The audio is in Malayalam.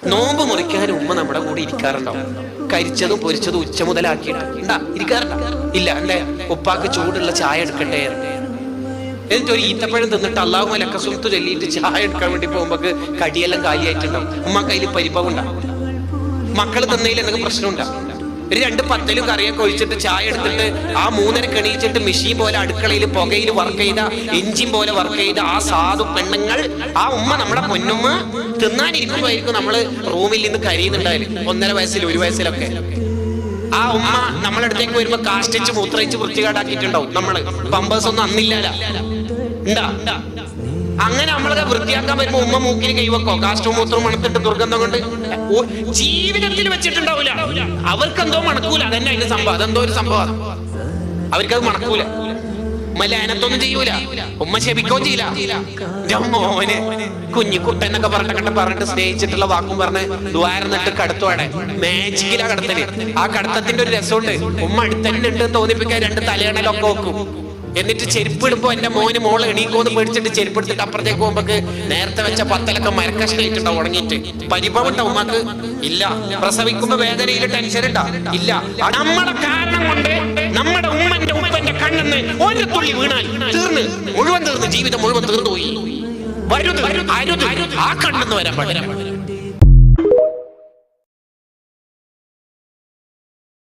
നോമ്പ് മുറിക്കാൻ ഉമ്മ നമ്മുടെ കൂടെ ഇരിക്കാറുണ്ടാവും. കരിച്ചതും പൊരിച്ചതും ഉച്ച മുതലാക്കിയിട്ട് ഇരിക്കാറുണ്ടോ? ഇല്ല അല്ലേ? ഉപ്പാക്ക് ചൂടുള്ള ചായ എടുക്കട്ടെ, എന്നിട്ട് ഒരു ഈത്തപ്പഴം തിന്നിട്ട് അള്ളാഹു ലക്ക സുൽത്ത് ചൊല്ലിയിട്ട് ചായ എടുക്കാൻ വേണ്ടി പോകുമ്പോ കടിയെല്ലാം കാലിയായിട്ടുണ്ടാവും. ഉമ്മ കയ്യിൽ പരിഭവം ഉണ്ടാവും. മക്കള് തിന്നതിൽ എന്തെങ്കിലും പ്രശ്നമുണ്ടാവും. ഒരു 2 പത്തലും കറിയൊക്കെ ഒഴിച്ചിട്ട് ചായ എടുത്തിട്ട് ആ 3:30 എണീച്ചിട്ട് മെഷീൻ പോലെ അടുക്കളയിൽ പുകയിൽ വർക്ക് ചെയ്ത, എഞ്ചിൻ പോലെ വർക്ക് ചെയ്ത ആ സാധു പെണ്ണുങ്ങൾ, ആ ഉമ്മ നമ്മുടെ പൊന്നുമ്മ തിന്നാനിരിക്കുമ്പോഴായിരിക്കും നമ്മള് റൂമിൽ നിന്ന് കരിയുന്നുണ്ടായാലും 1.5 വയസ്സിൽ 1 വയസ്സിലൊക്കെ. ആ ഉമ്മ നമ്മളടുത്തേക്ക് വരുമ്പോ കാഷ്ടിച്ച് മൂത്രയിച്ച് വൃത്തികേടാക്കിയിട്ടുണ്ടാവും. നമ്മള് പമ്പേഴ്സ് ഒന്നും അന്നില്ലല്ല ഉണ്ടാ. അങ്ങനെ നമ്മളൊക്കെ വൃത്തിയാക്കാൻ വരുമ്പോ ഉമ്മ മൂക്കിന് കൈവക്കോ? കാഷ്ടവും മൂത്രവും മണത്തിട്ട് ദുർഗന്ധം കൊണ്ട് ജീവിതത്തിൽ വെച്ചിട്ടുണ്ടാവൂല. അവർക്കെന്തോ മണക്കൂല. അതന്നെ അതിന്റെ സംഭവം. അതെന്തോ ഒരു സംഭവം. അവർക്കത് മണക്കൂല. ഉമ്മ ലാനത്തൊന്നും ചെയ്യൂല. ഉമ്മ ശപിക്കുകയും ചെയ്യില്ല. മോനെ കുഞ്ഞിക്കുട്ട എന്നൊക്കെ പറഞ്ഞിട്ട് സ്നേഹിച്ചിട്ടുള്ള വാക്കും പറഞ്ഞ് ദ്വാരന്നിട്ട് കടത്തോടെ മാജിക്കിലാ കടത്തല്. ആ കടത്തത്തിന്റെ ഒരു രസമുണ്ട്. ഉമ്മ അടുത്തന്നെ ഉണ്ട് തോന്നിപ്പിക്കാൻ 2 തലയണലൊക്കെ വെക്കും. എന്നിട്ട് ചെരുപ്പ് ഇടുമ്പോ എന്റെ മോള് എണീക്കോന്ന് പേടിച്ചിട്ട് ചെരുപ്പ് എടുത്തിട്ട് അപ്പുറത്തേക്ക് പോകുമ്പോ നേരത്തെ വെച്ച പത്തലൊക്കെ മരക്കഷ്ണായിട്ടുണ്ടാവും ഉണങ്ങിയിട്ട്. പരിഭവം ഉണ്ടോ ഉമ്മക്ക്? ഇല്ല. പ്രസവിക്കുമ്പോ വേദനയിൽ ടെൻഷൻ ഉണ്ടാ? ഇല്ല. നമ്മുടെ കാരണം കൊണ്ട് നമ്മുടെ ഉമ്മന്റെ ഉപ്പന്റെ കണ്ണെന്ന് ഒരു തുള്ളി വീണാൽ മുഴുവൻ തീർന്ന്, ജീവിതം മുഴുവൻ തീർന്നു പോയി. വരുത് ആ കണ്ണെന്ന് വരാൻ പാടില്ല.